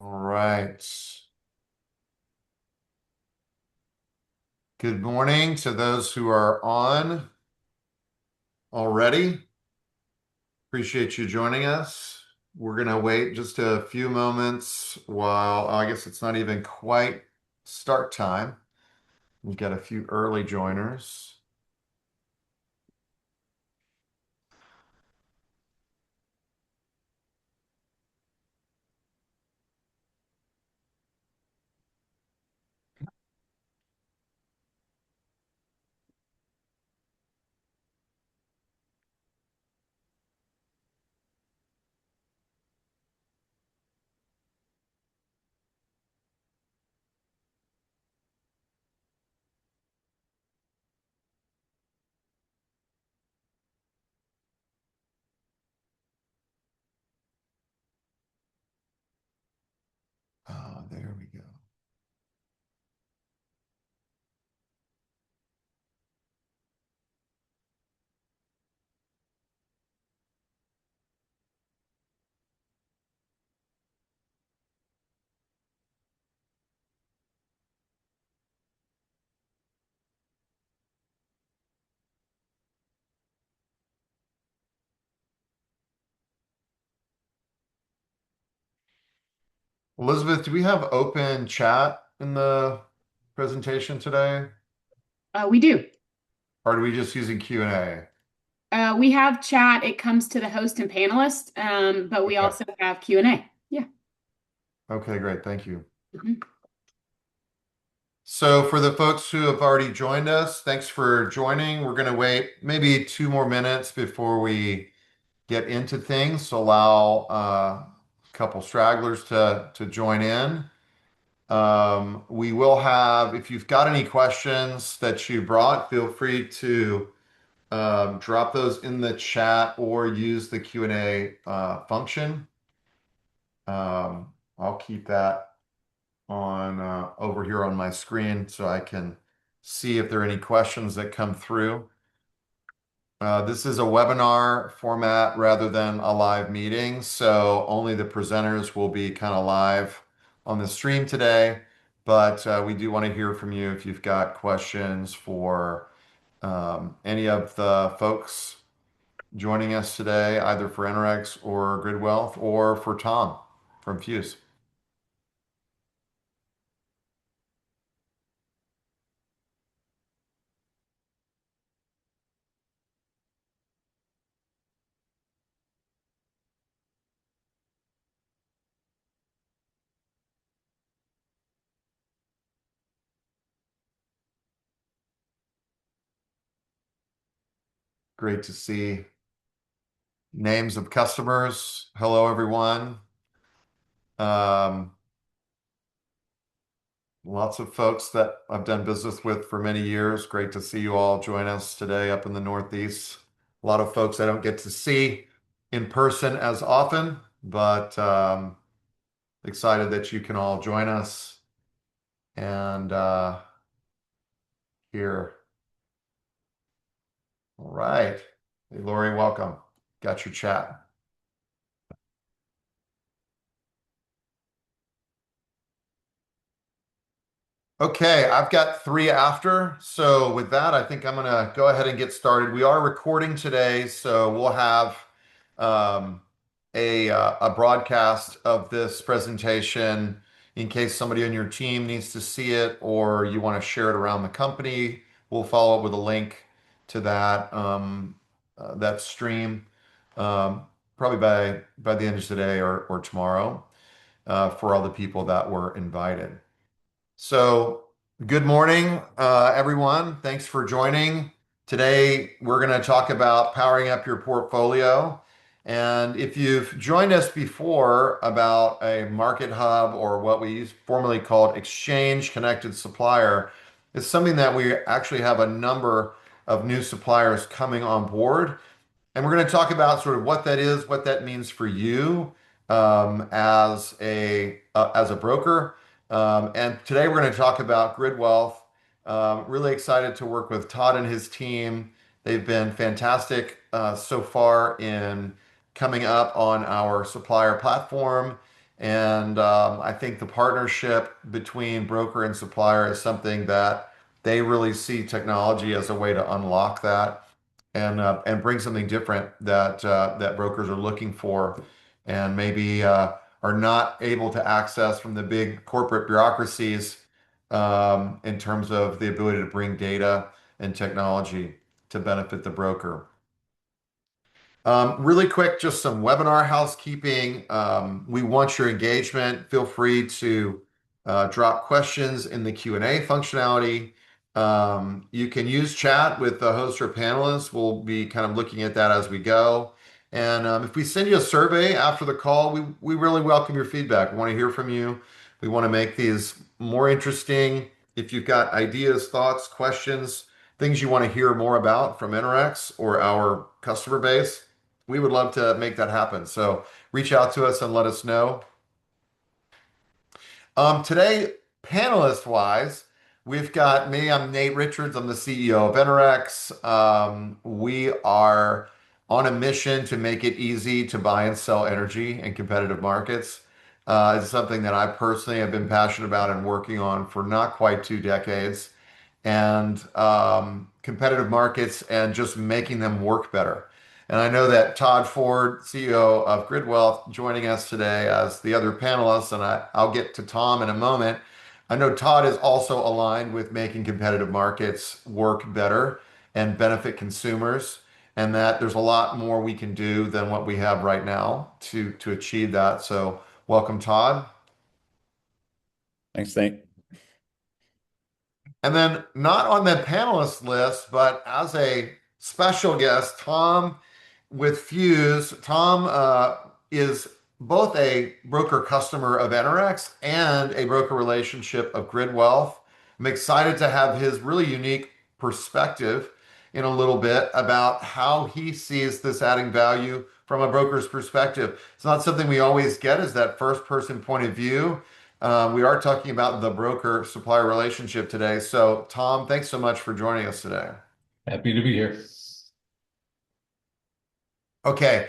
All right. Good morning to those who are on already. Appreciate you joining us. We're going to wait just a few moments while I guess it's not even quite start time. We've got a few early joiners. Oh, there we go. Elizabeth, do we have open chat in the presentation today? We do. Or are we just using Q&A? We have chat. It comes to the host and panelist, but we Okay. also have Q&A. Yeah. Okay, great. Thank you. Mhm. So for the folks who have already joined us, thanks for joining. We're going to wait maybe 2 more minutes before we get into things. So allow a couple stragglers to join in. We will have, if you've got any questions that you brought, feel free to drop those in the chat or use the Q&A function. I'll keep that on over here on my screen so I can see if there are any questions that come through. This is a webinar format rather than a live meeting, so only the presenters will be kind of live on the stream today. But we do want to hear from you if you've got questions for any of the folks joining us today, either for Enerex or Gridwealth or for Tom from Fuse. Great to see names of customers. Hello, everyone. Um, Lots of folks that I've done business with for many years. Great to see you all join us today up in the Northeast. A lot of folks I don't get to see in person as often, but excited that you can all join us. And here, all right. Hey, Lori, welcome. Got your chat. Okay, I've got three after. So with that, I think I'm gonna go ahead and get started. We are recording today, so we'll have um, a broadcast of this presentation in case somebody on your team needs to see it or you want to share it around the company. We'll follow up with a link to that stream um, probably by the end of today or tomorrow for all the people that were invited. So, good morning, everyone. Thanks for joining. Today, we're going to talk about powering up your portfolio. And if you've joined us before about a market hub or what we formerly called exchange connected supplier, it's something that we actually have a number of new suppliers coming on board. And we're going to talk about sort of what that is, what that means for you as a broker. And today we're going to talk about Gridwealth. Really excited to work with Todd and his team. They've been fantastic so far in coming up on our supplier platform And I think the partnership between broker and supplier is something that they really see technology as a way to unlock that and bring something different that brokers are looking for and maybe are not able to access from the big corporate bureaucracies in terms of the ability to bring data and technology to benefit the broker. Really quick, just some webinar housekeeping. We want your engagement. Feel free to drop questions in the Q&A functionality. You can use chat with the host or panelists. We'll be kind of looking at that as we go. And if we send you a survey after the call, we really welcome your feedback. We want to hear from you. We want to make these more interesting. If you've got ideas, thoughts, questions, things you want to hear more about from Interax or our customer base, we would love to make that happen. So reach out to us and let us know. Today, panelist wise, we've got me. I'm Nate Richards. I'm the CEO of Interax. We are on a mission to make it easy to buy and sell energy in competitive markets. It's something that I personally have been passionate about and working on for not quite 2 decades. And competitive markets and just making them work better. And I know that Todd Ford, CEO of Gridwealth, joining us today as the other panelists, and I'll get to Tom in a moment. I know Todd is also aligned with making competitive markets work better and benefit consumers, and that there's a lot more we can do than what we have right now to achieve that. So welcome, Todd. Thanks, Nate. And then not on the panelist list, but as a special guest, Tom with Fuse. Tom is both a broker customer of Interax and a broker relationship of Gridwealth. I'm excited to have his really unique perspective in a little bit about how he sees this adding value from a broker's perspective. It's not something we always get is that first person point of view. We are talking about the broker supplier relationship today. So Tom, thanks so much for joining us today. Happy to be here. Okay,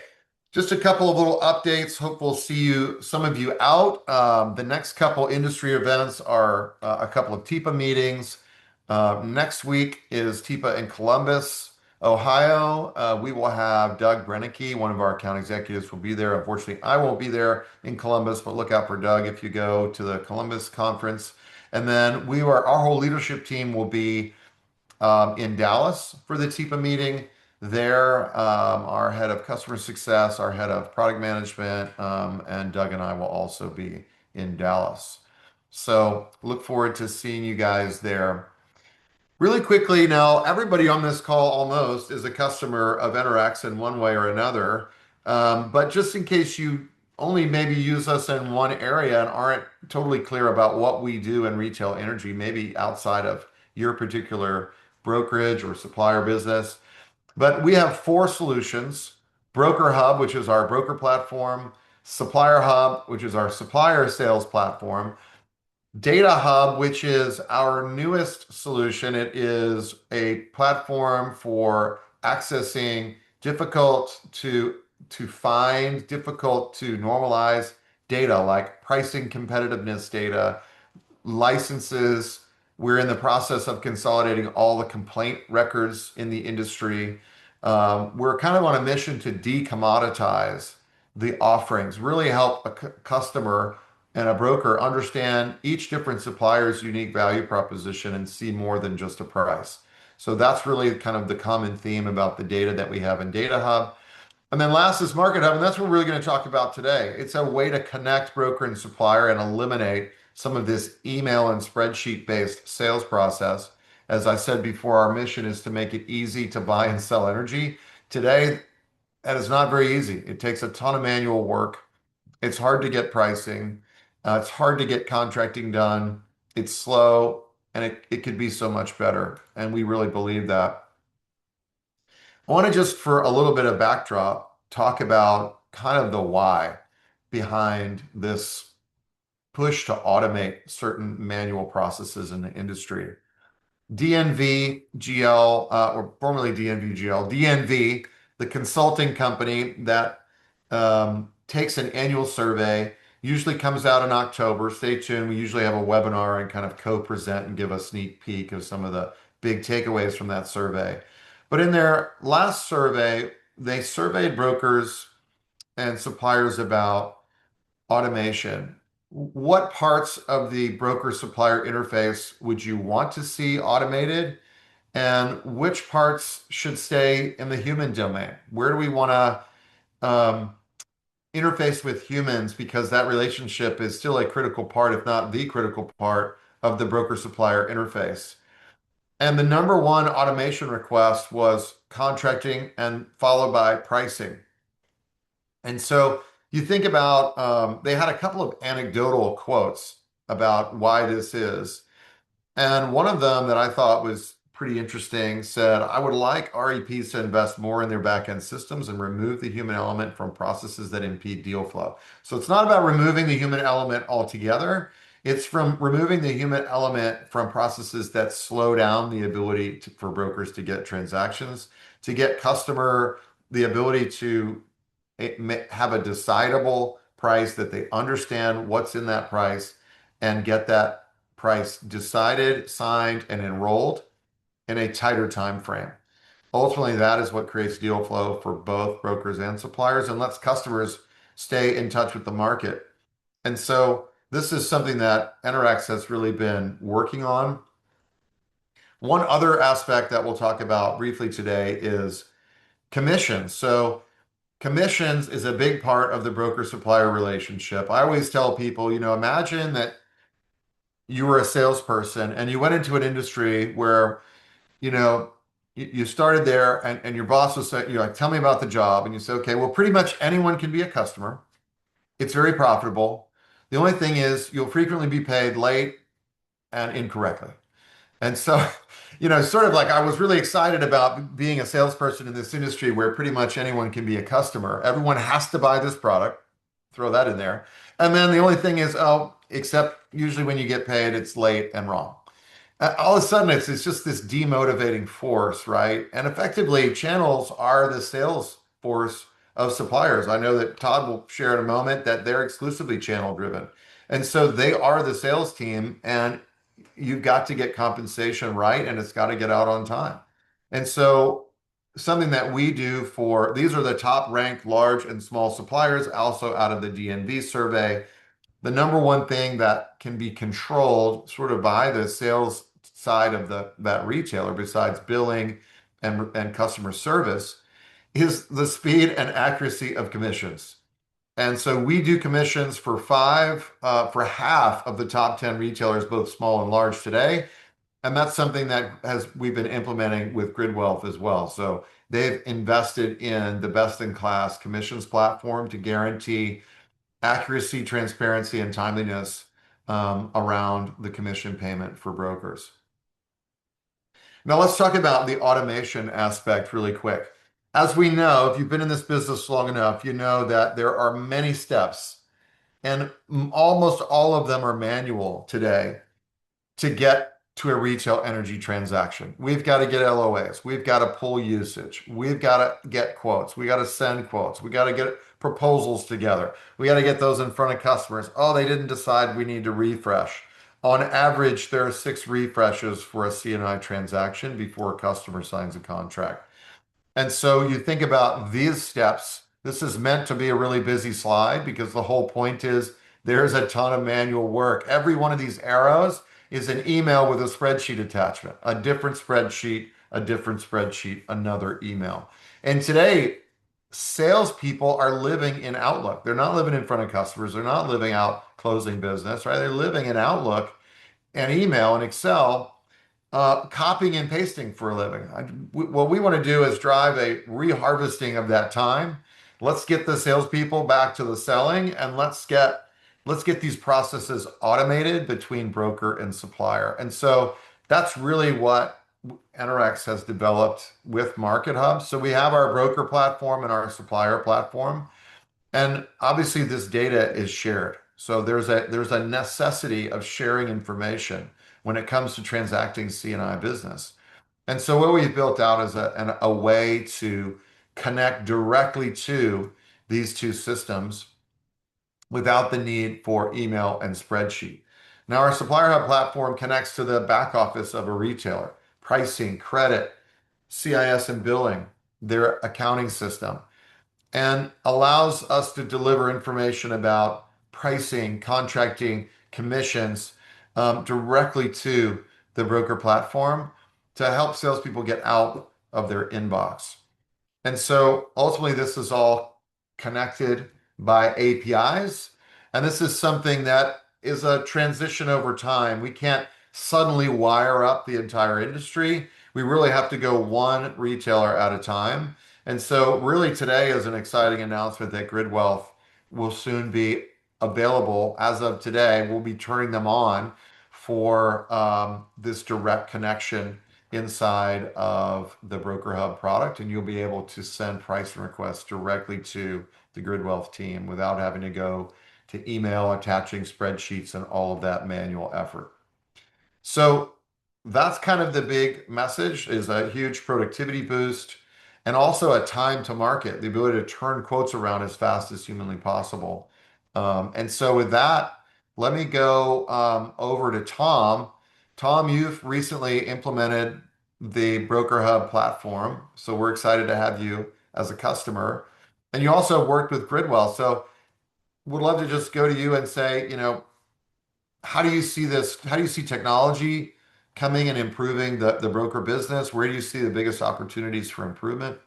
just a couple of little updates. Hope we'll see you, some of you out. The next couple industry events are a couple of TIPA meetings. Next week is TIPA in Columbus, Ohio. We will have Doug Brennicky, one of our account executives, will be there. Unfortunately, I won't be there in Columbus, but look out for Doug if you go to the Columbus conference. And then our whole leadership team will be in Dallas for the TIPA meeting. There, our head of customer success, our head of product management, and Doug and I will also be in Dallas. So look forward to seeing you guys there. Really quickly now, everybody on this call almost is a customer of Interax in one way or another. But just in case you only maybe use us in one area and aren't totally clear about what we do in retail energy, maybe outside of your particular brokerage or supplier business. But we have four solutions: BrokerHub, which is our broker platform; Supplier Hub, which is our supplier sales platform; Data Hub, which is our newest solution. It is a platform for accessing difficult to find, difficult to normalize data like pricing competitiveness data, licenses. We're in the process of consolidating all the complaint records in the industry. We're kind of on a mission to decommoditize the offerings, really help a customer and a broker understand each different supplier's unique value proposition and see more than just a price. So that's really kind of the common theme about the data that we have in Data Hub. And then last is MarketHub, and that's what we're really going to talk about today. It's a way to connect broker and supplier and eliminate some of this email and spreadsheet-based sales process. As I said before, our mission is to make it easy to buy and sell energy. Today, that is not very easy. It takes a ton of manual work. It's hard to get pricing. It's hard to get contracting done. It's slow, and it could be so much better. And we really believe that. I want to just, for a little bit of backdrop, talk about kind of the why behind this push to automate certain manual processes in the industry. DNV or formerly DNV the consulting company that takes an annual survey Usually comes out in October. Stay tuned. We usually have a webinar and kind of co-present and give a sneak peek of some of the big takeaways from that survey. But in their last survey, they surveyed brokers and suppliers about automation. What parts of the broker supplier interface would you want to see automated? And which parts should stay in the human domain? Where do we want to interface with humans because that relationship is still a critical part, if not the critical part, of the broker supplier interface. And the number one automation request was contracting and followed by pricing. And so you think about, they had a couple of anecdotal quotes about why this is. And one of them that I thought was pretty interesting said, I would like REPs to invest more in their back-end systems and remove the human element from processes that impede deal flow. So it's not about removing the human element altogether. It's from removing the human element from processes that slow down the ability for brokers to get transactions, to get customer the ability to have a decidable price that they understand what's in that price and get that price decided, signed, and enrolled in a tighter time frame. Ultimately, that is what creates deal flow for both brokers and suppliers and lets customers stay in touch with the market. And so this is something that Interact has really been working on. One other aspect that we'll talk about briefly today is commissions. So commissions is a big part of the broker supplier relationship. I always tell people, imagine that you were a salesperson and you went into an industry where, you know, you started there and your boss was saying, you're like, tell me about the job. And you say, okay, well, pretty much anyone can be a customer. It's very profitable. The only thing is you'll frequently be paid late and incorrectly. And so, sort of like I was really excited about being a salesperson in this industry where pretty much anyone can be a customer. Everyone has to buy this product, throw that in there. And then the only thing is, oh, except usually when you get paid, it's late and wrong. All of a sudden, it's just this demotivating force, right? And effectively, channels are the sales force of suppliers. I know that Todd will share in a moment that they're exclusively channel driven. And so they are the sales team, and you've got to get compensation right, and it's got to get out on time. And so, something that we do for these are the top ranked large and small suppliers, also out of the DNV survey. The number one thing that can be controlled sort of by the sales side of that retailer, besides billing and customer service, is the speed and accuracy of commissions. And so we do commissions for half of the top 10 retailers, both small and large today. And that's something that we've been implementing with Gridwealth as well. So they've invested in the best in class commissions platform to guarantee accuracy, transparency, and timeliness around the commission payment for brokers. Now let's talk about the automation aspect really quick. As we know, if you've been in this business long enough, you know that there are many steps, and almost all of them are manual today to get to a retail energy transaction. We've got to get LOAs. We've got to pull usage. We've got to get quotes. We got to send quotes. We got to get proposals together. We got to get those in front of customers. Oh, they didn't decide we need to refresh. On average, there are 6 refreshes for a CNI transaction before a customer signs a contract. And so you think about these steps. This is meant to be a really busy slide because the whole point is there's a ton of manual work. Every one of these arrows is an email with a spreadsheet attachment, a different spreadsheet, a different spreadsheet, another email. And today, salespeople are living in Outlook. They're not living in front of customers. They're not living out closing business, right? They're living in Outlook and email and Excel, copying and pasting for a living. What we want to do is drive a reharvesting of that time. Let's get the salespeople back to the selling, and let's get these processes automated between broker and supplier. And so that's really what Interact has developed with MarketHub. So we have our broker platform and our supplier platform, and obviously this data is shared. So there's a necessity of sharing information when it comes to transacting C&I business. And so what we've built out is a way to connect directly to these two systems without the need for email and spreadsheet. Now, our Supplier Hub platform connects to the back office of a retailer, pricing, credit, CIS and billing, their accounting system, and allows us to deliver information about pricing, contracting, commissions directly to the broker platform to help salespeople get out of their inbox. And so ultimately, this is all connected by APIs. And this is something that is a transition over time. We can't suddenly wire up the entire industry. We really have to go one retailer at a time. And so, really, today is an exciting announcement that Gridwealth will soon be available. As of today, we'll be turning them on for this direct connection inside of the BrokerHub product, and you'll be able to send pricing requests directly to the Gridwealth team without having to go to email, attaching spreadsheets, and all of that manual effort. So that's kind of the big message is a huge productivity boost and also a time to market, the ability to turn quotes around as fast as humanly possible. And so with that, let me go over to Tom. Tom, you've recently implemented the Broker Hub platform, so we're excited to have you as a customer. And you also worked with Gridwell, so would love to just go to you and say, how do you see this? How do you see technology coming and improving the broker business? Where do you see the biggest opportunities for improvement?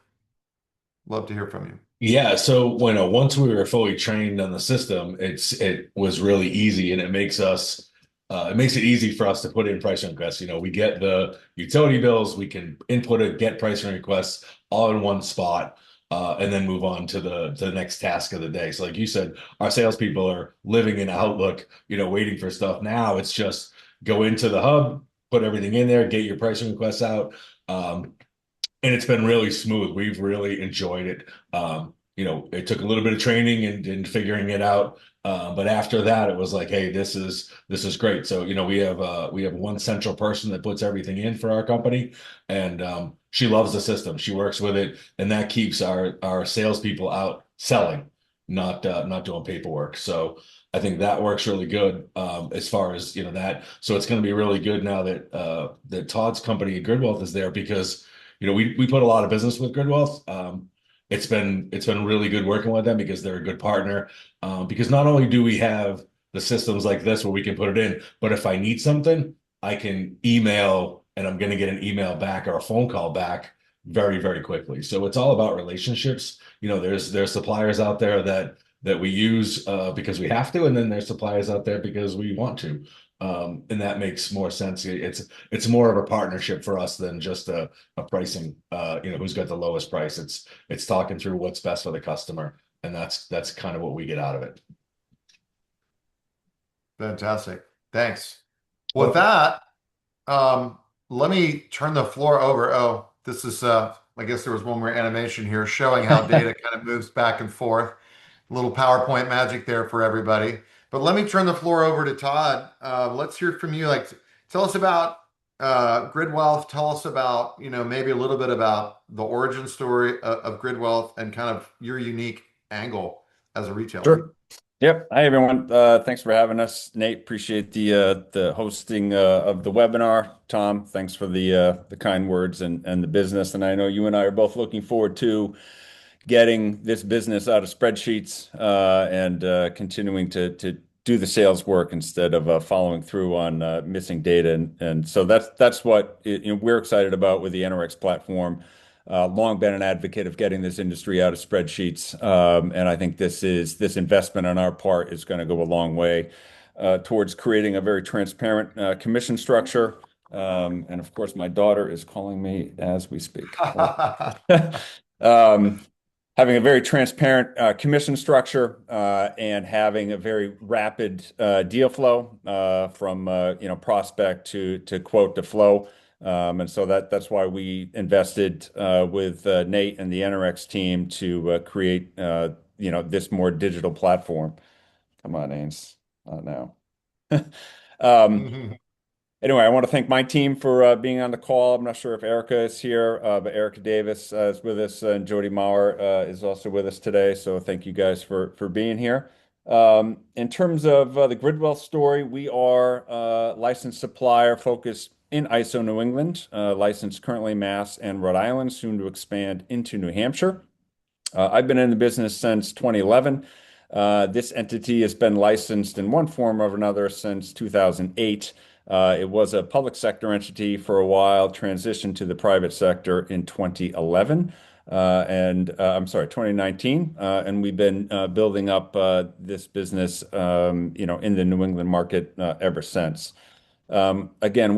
Love to hear from you. Yeah, so when once we were fully trained on the system, it was really easy, and it makes it easy for us to put in pricing requests. We get the utility bills, we can input it, get pricing requests all in one spot, and then move on to the next task of the day. So, like you said, our salespeople are living in Outlook, waiting for stuff. Now it's just go into the hub, put everything in there, get your pricing requests out. And it's been really smooth. We've really enjoyed it. It took a little bit of training and figuring it out. But after that, it was like, hey, this is great. So, we have one central person that puts everything in for our company, and she loves the system. She works with it, and that keeps our salespeople out selling, not doing paperwork. So I think that works really good as far as that. So it's going to be really good now that Todd's company, Gridwealth, is there because we put a lot of business with Gridwealth. It's been really good working with them because they're a good partner. Because not only do we have the systems like this where we can put it in, but if I need something, I can email and I'm going to get an email back or a phone call back very, very quickly. So it's all about relationships. There's suppliers out there that we use because we have to, and then there's suppliers out there because we want to. And that makes more sense. It's more of a partnership for us than just a pricing, who's got the lowest price. It's talking through what's best for the customer, and that's kind of what we get out of it. Fantastic. Thanks. With Well, that, let me turn the floor over. Oh, this is I guess there was one more animation here showing how data kind of moves back and forth. A little PowerPoint magic there for everybody. But let me turn the floor over to Todd. Let's hear from you. Like, tell us about Gridwealth. Tell us about, maybe a little bit about the origin story of Gridwealth and kind of your unique angle as a retailer. Sure. Yep. Hi, everyone. Thanks for having us. Nate, appreciate the hosting of the webinar. Tom, thanks for the kind words and the business. And I know you and I are both looking forward to getting this business out of spreadsheets and continuing to do the sales work instead of following through on missing data. And so that's what we're excited about with the NRX platform. Long been an advocate of getting this industry out of spreadsheets. And I think this investment on our part is going to go a long way towards creating a very transparent commission structure. And of course, my daughter is calling me as we speak. Having a very transparent commission structure and having a very rapid deal flow from prospect to quote to flow. And so that's why we invested with Nate and the NRX team to create this more digital platform. Come on, Ains, not now. Anyway, I want to thank my team for being on the call. I'm not sure if Erica is here, but Erica Davis is with us, and Jody Maurer is also with us today. So thank you guys for being here. In terms of the Gridwealth story, we are a licensed supplier focused in ISO New England, licensed currently Mass and Rhode Island, soon to expand into New Hampshire. I've been in the business since 2011. This entity has been licensed in one form or another since 2008. It was a public sector entity for a while, transitioned to the private sector in 2011. I'm sorry, 2019. And we've been building up this business, in the New England market ever since. Again,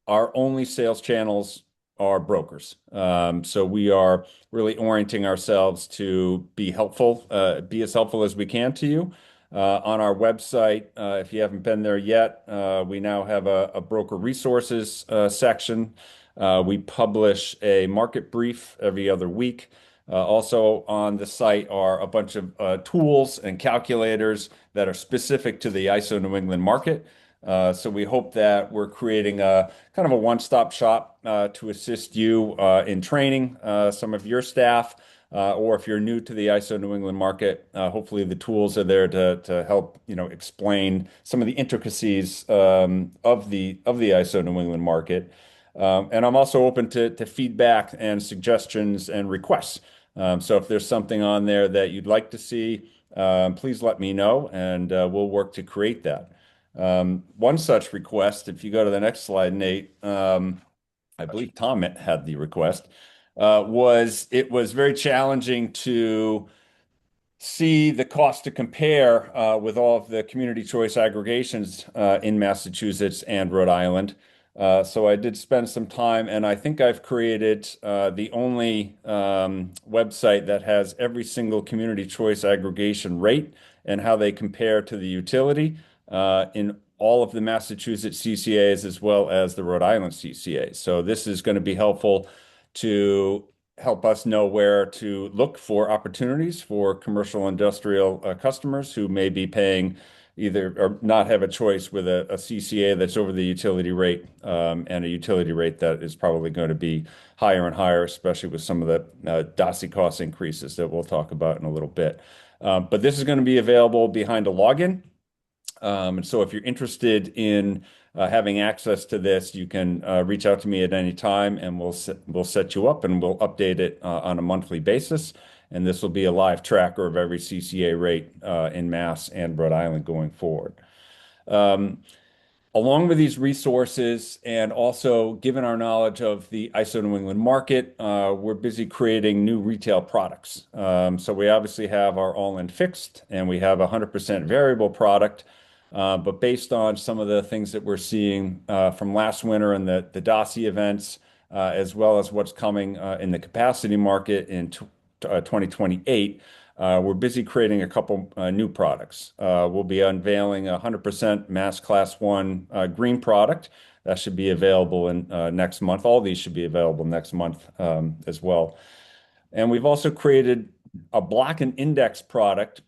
our only sales channels are brokers. So we are really orienting ourselves to be as helpful as we can to you. On our website, if you haven't been there yet, we now have a broker resources section. We publish a market brief every other week. Also on the site are a bunch of tools and calculators that are specific to the ISO New England market. So we hope that we're creating a kind of a one-stop shop to assist you in training some of your staff, or if you're new to the ISO New England market, hopefully the tools are there to help explain some of the intricacies of the ISO New England market. And I'm also open to feedback and suggestions and requests. So if there's something on there that you'd like to see, please let me know, and we'll work to create that. One such request, if you go to the next slide, Nate, I believe Tom had the request, it was very challenging to see the cost to compare with all of the community choice aggregations in Massachusetts and Rhode Island. So I did spend some time, and I think I've created the only website that has every single community choice aggregation rate and how they compare to the utility in all of the Massachusetts CCAs as well as the Rhode Island CCAs. So this is going to be helpful to help us know where to look for opportunities for commercial industrial customers who may be paying either or not have a choice with a CCA that's over the utility rate, and a utility rate that is probably going to be higher and higher, especially with some of the DOSI cost increases that we'll talk about in a little bit. But this is going to be available behind a login. And so if you're interested in having access to this, you can reach out to me at any time, and we'll set you up, and we'll update it on a monthly basis. And this will be a live tracker of every CCA rate in Mass and Rhode Island going forward. Along with these resources, and also given our knowledge of the ISO New England market, we're busy creating new retail products. So we obviously have our all-in fixed, and we have a 100% variable product. But based on some of the things that we're seeing from last winter and the DOSI events, as well as what's coming in the capacity market in 2028, we're busy creating a couple new products. We'll be unveiling a 100% Mass Class 1 green product that should be available in next month. All these should be available next month as well. And we've also created a block and index product.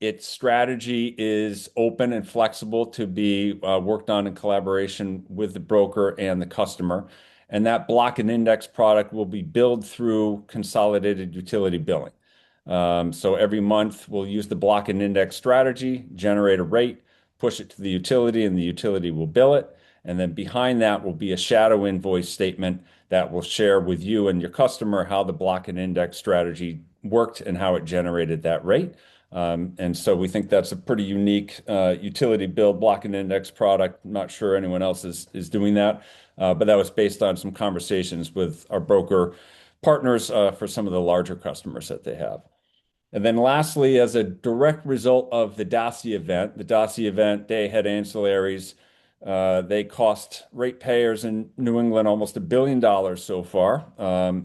Its strategy is open and flexible to be worked on in collaboration with the broker and the customer. And that block and index product will be billed through consolidated utility billing. So every month we'll use the block and index strategy, generate a rate, push it to the utility, and the utility will bill it. And then behind that will be a shadow invoice statement that will share with you and your customer how the block and index strategy worked and how it generated that rate. And so we think that's a pretty unique utility bill block and index product. I'm not sure anyone else is doing that, but that was based on some conversations with our broker partners for some of the larger customers that they have. And then lastly, as a direct result of the DOSI event, they had ancillaries. They cost ratepayers in New England almost $1 billion so far.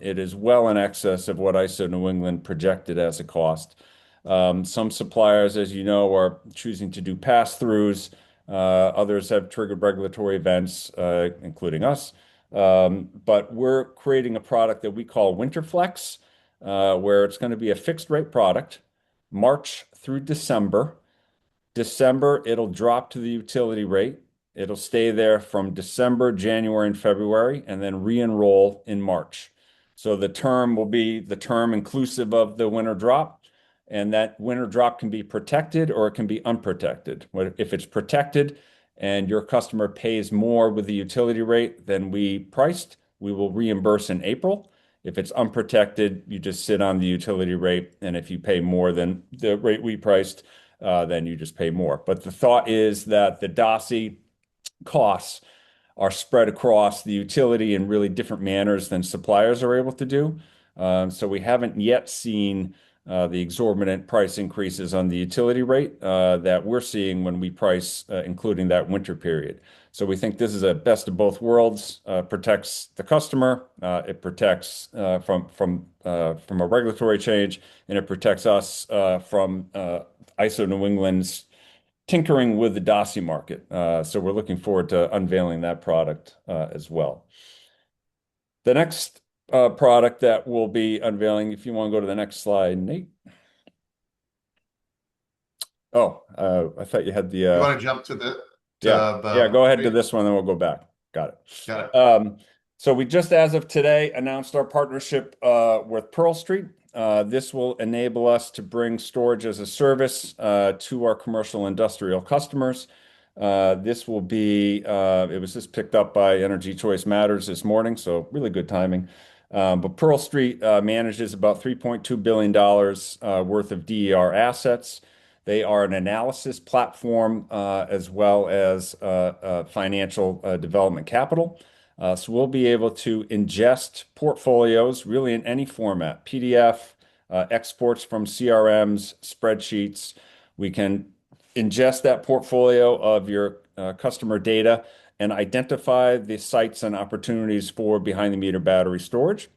It is well in excess of what ISO New England projected as a cost. Some suppliers, as you know, are choosing to do pass-throughs. Others have triggered regulatory events, including us. But we're creating a product that we call WinterFlex, where it's going to be a fixed rate product, March through December. December, it'll drop to the utility rate. It'll stay there from December, January, and February, and then re-enroll in March. So the term will be the term inclusive of the winter drop. and that winter drop can be protected or it can be unprotected. If it's protected and your customer pays more with the utility rate than we priced, we will reimburse in April. If it's unprotected, you just sit on the utility rate, and if you pay more than the rate we priced, then you just pay more. But the thought is that the DOSI costs are spread across the utility in really different manners than suppliers are able to do. So we haven't yet seen the exorbitant price increases on the utility rate that we're seeing when we price, including that winter period. So we think this is a best of both worlds. Protects the customer, it protects from a regulatory change, and it protects us from ISO New England's tinkering with the DOSI market. So we're looking forward to unveiling that product as well. The next product that we'll be unveiling, if you want to go to the next slide, Nate. Oh, I thought you had the. You want to jump to the yeah, go ahead to this one, then we'll go back. Got it. Got it. So we just, as of today, announced our partnership with Pearl Street. This will enable us to bring storage as a service to our commercial industrial customers. This will be, it was just picked up by Energy Choice Matters this morning, so really good timing. But Pearl Street manages about $3.2 billion worth of DER assets. They are an analysis platform as well as financial development capital. So we'll be able to ingest portfolios really in any format, PDF, exports from CRMs, spreadsheets. We can ingest that portfolio of your customer data and identify the sites and opportunities for behind the meter battery storage.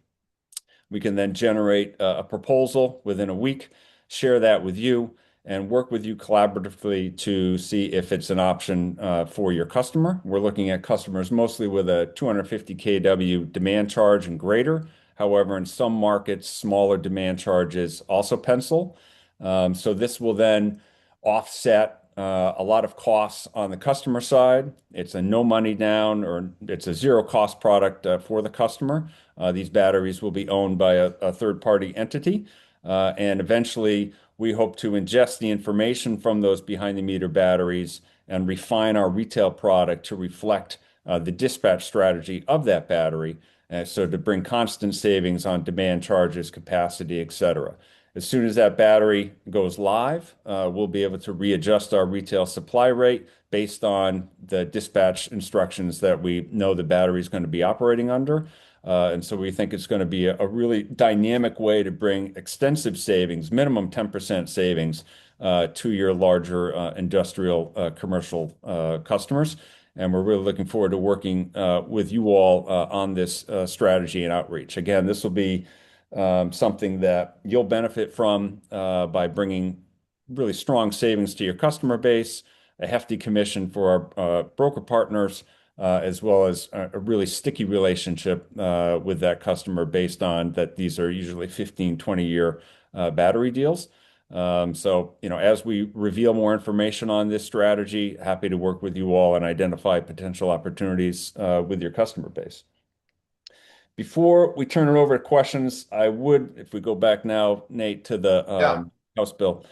We can then generate a proposal within a week, share that with you, and work with you collaboratively to see if it's an option for your customer. We're looking at customers mostly with a 250 kW demand charge and greater. However, in some markets, smaller demand charges also pencil. So this will then offset a lot of costs on the customer side. It's a no money down, or it's a zero cost product for the customer. These batteries will be owned by a third-party entity. And eventually, we hope to ingest the information from those behind the meter batteries and refine our retail product to reflect the dispatch strategy of that battery. So to bring constant savings on demand charges, capacity, et cetera. As soon as that battery goes live, we'll be able to readjust our retail supply rate based on the dispatch instructions that we know the battery is going to be operating under. And so we think it's going to be a really dynamic way to bring extensive savings, minimum 10% savings, to your larger industrial commercial customers. And we're really looking forward to working with you all on this strategy and outreach. Again, this will be something that you'll benefit from by bringing really strong savings to your customer base, a hefty commission for our broker partners, as well as a really sticky relationship with that customer based on that these are usually 15, 20-year battery deals. So, as we reveal more information on this strategy, happy to work with you all and identify potential opportunities with your customer base. Before we turn it over to questions, I would, if we go back now, Nate, to the House bill.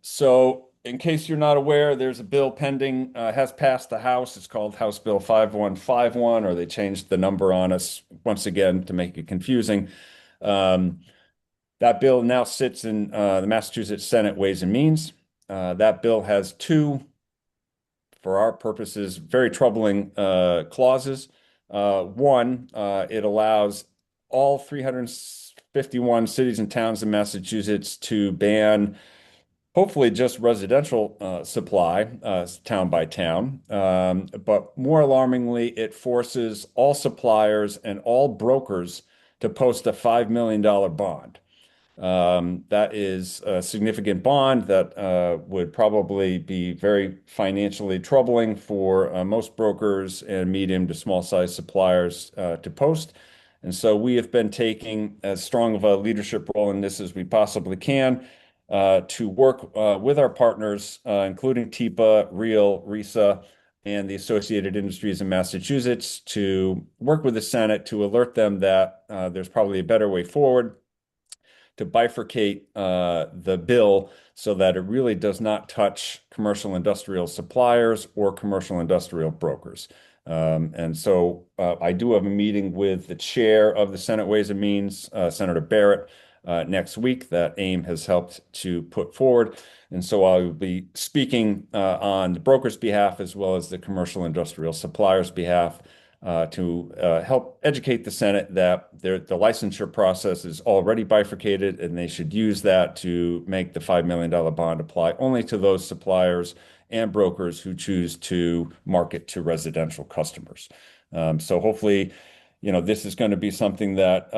So in case you're not aware, there's a bill pending, has passed the House. It's called House Bill 5151, or they changed the number on us once again to make it confusing. That bill now sits in the Massachusetts Senate Ways and Means. That bill has two, for our purposes, very troubling clauses. One, it allows all 351 cities and towns in Massachusetts to ban hopefully just residential supply, town by town. But more alarmingly, it forces all suppliers and all brokers to post a $5 million bond. That is a significant bond that would probably be very financially troubling for most brokers and medium to small size suppliers to post. And so we have been taking as strong of a leadership role in this as we possibly can to work with our partners, including TIPA, REAL, RISA, and the Associated Industries in Massachusetts, to work with the Senate to alert them that there's probably a better way forward. to bifurcate the bill so that it really does not touch commercial industrial suppliers or commercial industrial brokers. And so I do have a meeting with the chair of the Senate Ways and Means, Senator Barrett, next week that AIM has helped to put forward. And so I will be speaking on the broker's behalf as well as the commercial industrial suppliers' behalf to help educate the Senate that the licensure process is already bifurcated, and they should use that to make the $5 million bond apply only to those suppliers and brokers who choose to market to residential customers. So hopefully, this is going to be something that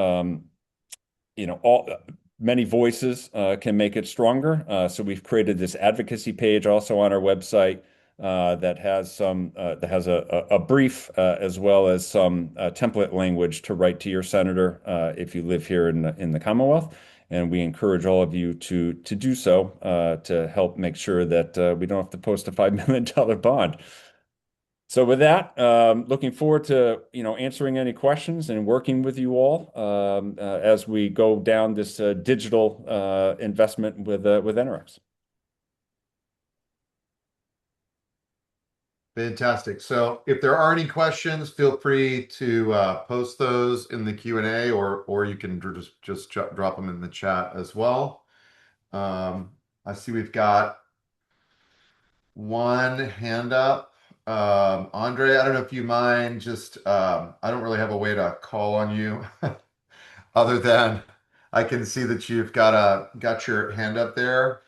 many voices can make it stronger. So we've created this advocacy page also on our website that has a brief as well as some template language to write to your senator if you live here in the Commonwealth. And we encourage all of you to do so to help make sure that we don't have to post a $5 million bond. So with that, looking forward to answering any questions and working with you all as we go down this digital investment with NRX. Fantastic. So if there are any questions, feel free to post those in the Q&A, or you can just drop them in the chat as well. I see we've got one hand up. Andre, I don't know if you mind, just I don't really have a way to call on you other than I can see that you've got your hand up there.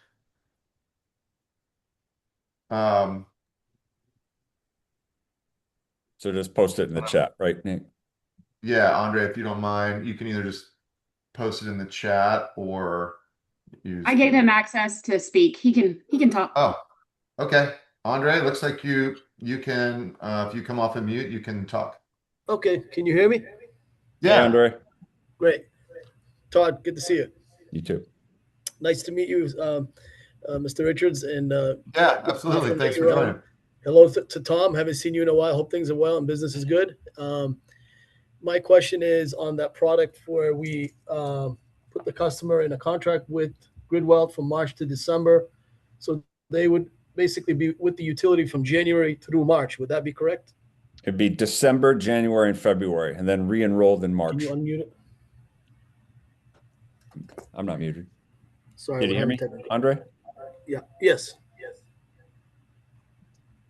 So just post it in the chat, right, Nate? Yeah, Andre, if you don't mind, you can either just post it in the chat or use. I gave him access to speak. He can talk. Oh, okay. Andre, looks like you can if you come off of mute, you can talk. Okay, can you hear me? Yeah, Hey, Andre. Great. Todd, good to see you. You too. Nice to meet you, Mr. Richards. And yeah, absolutely. Thanks for joining. Hello to Tom. Haven't seen you in a while. Hope things are well and business is good. My question is on that product where we put the customer in a contract with Gridwealth from March to December. So they would basically be with the utility from January through March. Would that be correct? It'd be December, January, and February, and then re-enrolled in March. Can you unmute it? I'm not muted. Sorry. Did you hear me, Andre? Yeah. Yes.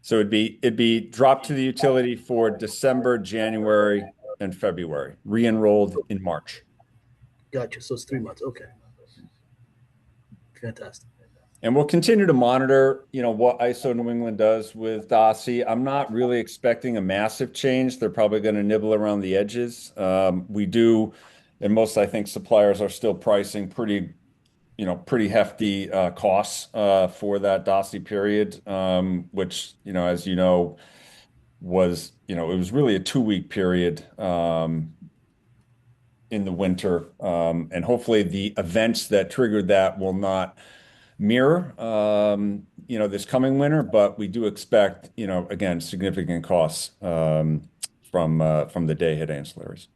So it'd be dropped to the utility for December, January, and February, re-enrolled in March. Gotcha. So it's 3 months. Okay. Fantastic. And we'll continue to monitor, what ISO New England does with DOSI. I'm not really expecting a massive change. They're probably going to nibble around the edges. We do, and most, I think, suppliers are still pricing pretty hefty costs for that DOSI period, which, as you know, was, it was really a 2-week period in the winter. And hopefully the events that triggered that will not mirror, this coming winter, but we do expect, again, significant costs from the day ahead ancillaries.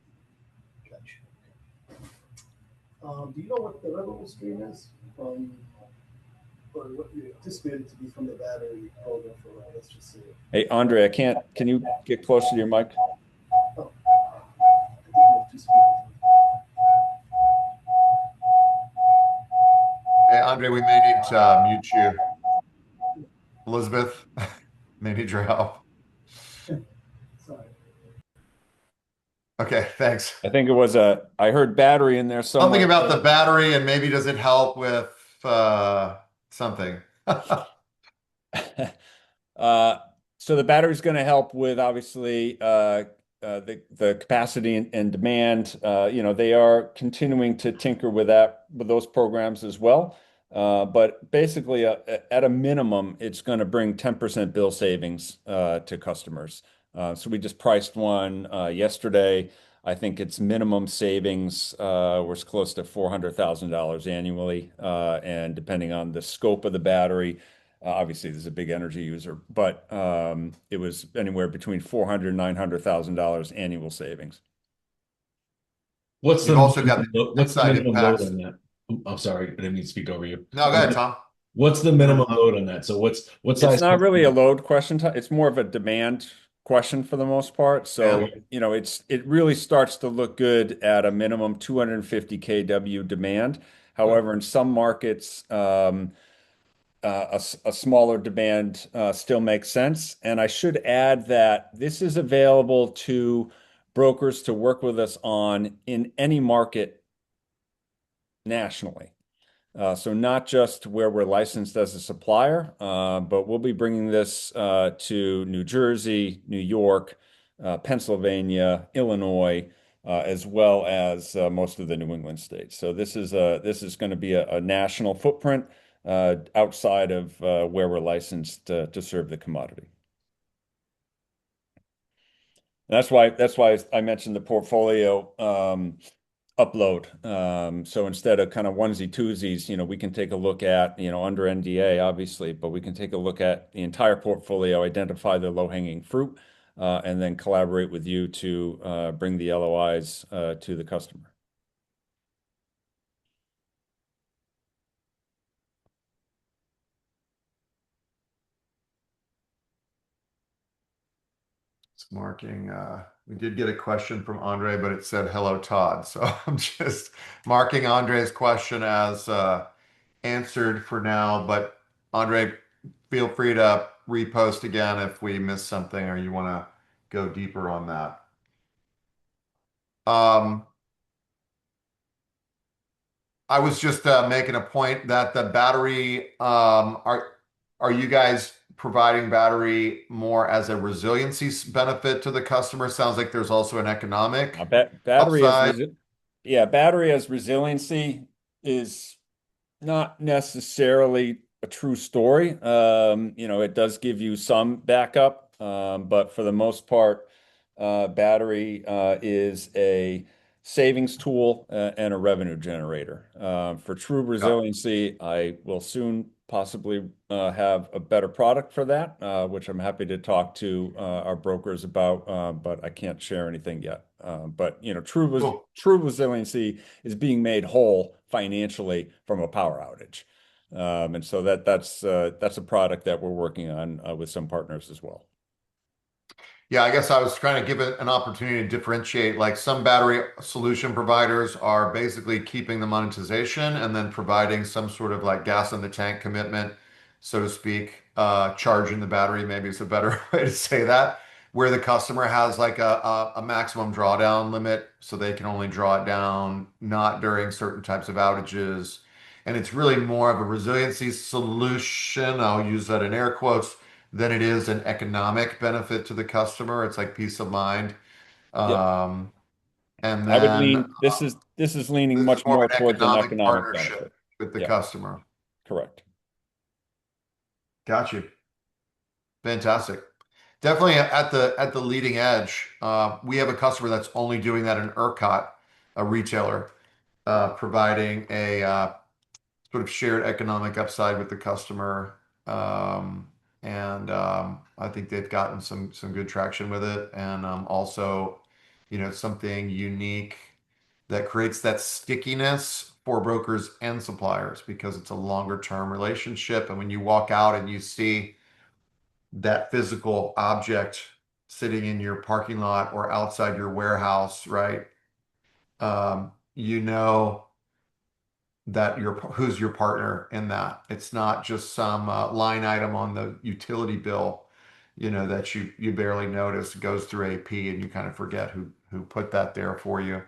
Do you know what the revenue stream is from, or what you anticipated to be from the battery program for, let's just say? Hey, Andre, can you get closer to your mic? Oh, I think you have 2 speakers. Hey, Andre, we may need to mute you. Elizabeth, may need your help. Sorry. Okay, thanks. I think it was I heard battery in there somewhere. Something about the battery, and maybe does it help with something? So the battery is going to help with obviously the capacity and demand. They are continuing to tinker with those programs as well. But basically, at a minimum, it's going to bring 10% bill savings to customers. So we just priced one yesterday. I think its minimum savings was close to $400,000 annually. And depending on the scope of the battery, obviously there's a big energy user, but it was anywhere between $400,000 and $900,000 annual savings. What's You've the also got the what's the inside minimum load impacts. on that? I'm sorry, I didn't mean to speak over you. No, go ahead, Tom. What's the minimum load on that? So what It's size not really a customer? load question. It's more of a demand question for the most part. So, Yeah. it really starts to look good at a minimum 250 kW demand. However, in some markets, a smaller demand still makes sense. And I should add that this is available to brokers to work with us on in any market nationally. So not just where we're licensed as a supplier, but we'll be bringing this to New Jersey, New York, Pennsylvania, Illinois, as well as most of the New England states. So this is going to be a national footprint outside of where we're licensed to serve the commodity. That's why I mentioned the portfolio upload. So instead of kind of onesie twosies, we can take a look at, under NDA, obviously, but we can take a look at the entire portfolio, identify the low-hanging fruit, and then collaborate with you to bring the LOIs to the customer. It's marking. We did get a question from Andre, but it said hello, Todd. So I'm just marking Andre's question as answered for now. But Andre, feel free to repost again if we missed something or you want to go deeper on that. I was just making a point that the battery, are you guys providing battery more as a resiliency benefit to the customer? Sounds like there's also an economic Battery as upside. battery as resiliency is not necessarily a true story. It does give you some backup, but for the most part, battery is a savings tool and a revenue generator. For true resiliency, I will soon possibly have a better product for that, which I'm happy to talk to our brokers about, but I can't share anything yet. But Cool. true resiliency is being made whole financially from a power outage. And so that's a product that we're working on with some partners as well. Yeah, I guess I was trying to give it an opportunity to differentiate. Like some battery solution providers are basically keeping the monetization and then providing some sort of like gas in the tank commitment, so to speak. Charging the battery, maybe is a better way to say that, where the customer has like a maximum drawdown limit, so they can only draw it down not during certain types of outages. And it's really more of a resiliency solution. I'll use that in air quotes than it is an economic benefit to the customer. It's like peace of mind. Yep. Um, and I would then lean, this is leaning this is much more more of an towards an economic economic partnership benefit. with the Yeah, customer. correct. Got you. Fantastic. Definitely at the leading edge. We have a customer that's only doing that in ERCOT, a retailer, providing a sort of shared economic upside with the customer. And I think they've gotten some good traction with it. And also, something unique that creates that stickiness for brokers and suppliers because it's a longer term relationship. And when you walk out and you see that physical object sitting in your parking lot or outside your warehouse, right? You know that who's your partner in that. It's not just some line item on the utility bill, that you barely notice goes through AP and you kind of forget who put that there for you.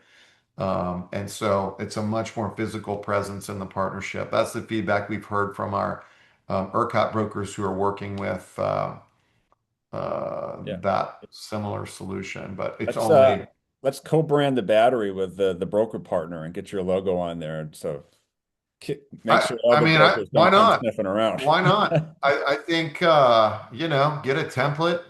And so it's a much more physical presence in the partnership. That's the feedback we've heard from our ERCOT brokers who are working with Yeah. that similar solution, but it's Let's only. let's co-brand the battery with the broker partner and get your logo on there. So make I, sure all I the mean, brokers why don't come not? sniffing around. Why not? I think, get a template,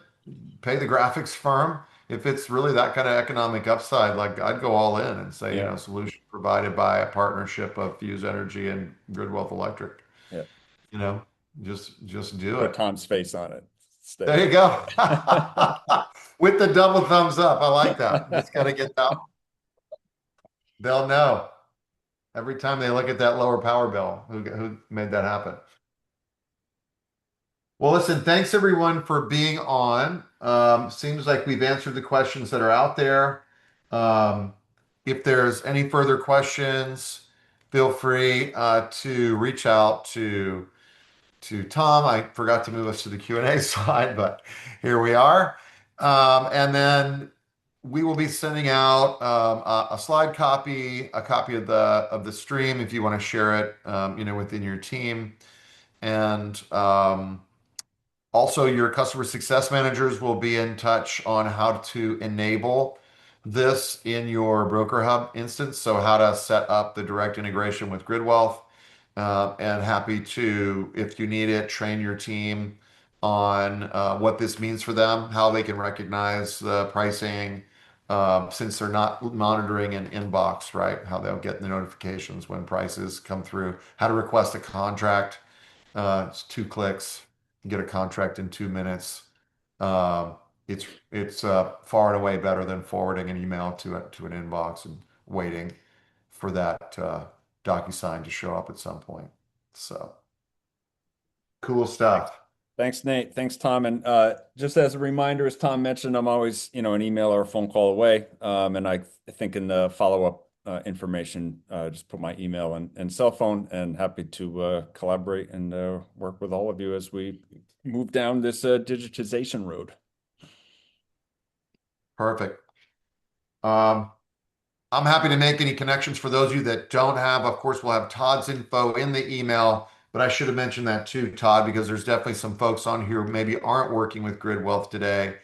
pay the graphics firm. If it's really that kind of economic upside, like I'd go all in and say, Yeah. solution provided by a partnership of Fuse Energy and Gridwealth Electric. Yeah. You know, just do Put it. Tom's face on it. There you go. With the double thumbs up. I like that. Just got to get that. They'll know. Every time they look at that lower power bill, who made that happen? Well, listen, thanks everyone for being on. Seems like we've answered the questions that are out there. Um, if there's any further questions, feel free to reach out to Tom. I forgot to move us to the Q&A slide, but here we are. And then we will be sending out a slide copy, a copy of the stream if you want to share it, within your team. And also, your customer success managers will be in touch on how to enable this in your BrokerHub instance. So how to set up the direct integration with Gridwealth. And happy to, if you need it, train your team on what this means for them, how they can recognize the pricing, since they're not monitoring an inbox, right? How they'll get the notifications when prices come through, how to request a contract. It's 2 clicks, you get a contract in 2 minutes. Um, it's far and away better than forwarding an email to an inbox and waiting for that DocuSign to show up at some point. So cool stuff. Thanks, Nate. Thanks, Tom. And just as a reminder, as Tom mentioned, I'm always, an email or a phone call away. And I think in the follow-up information, just put my email and cell phone, and happy to collaborate and work with all of you as we move down this digitization road. Perfect. I'm happy to make any connections for those of you that don't have. Of course, we'll have Todd's info in the email, but I should have mentioned that too, Todd, because there's definitely some folks on here who maybe aren't working with Gridwealth today.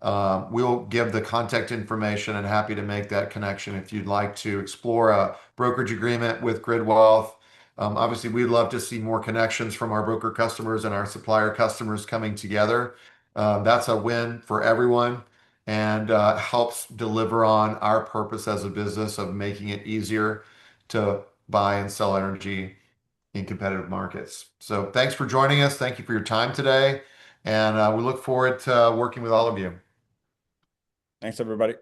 We'll give the contact information, and happy to make that connection if you'd like to explore a brokerage agreement with Gridwealth. Obviously, we'd love to see more connections from our broker customers and our supplier customers coming together. That's a win for everyone, and helps deliver on our purpose as a business of making it easier to buy and sell energy in competitive markets. So thanks for joining us. Thank you for your time today. And we look forward to working with all of you. Thanks, everybody.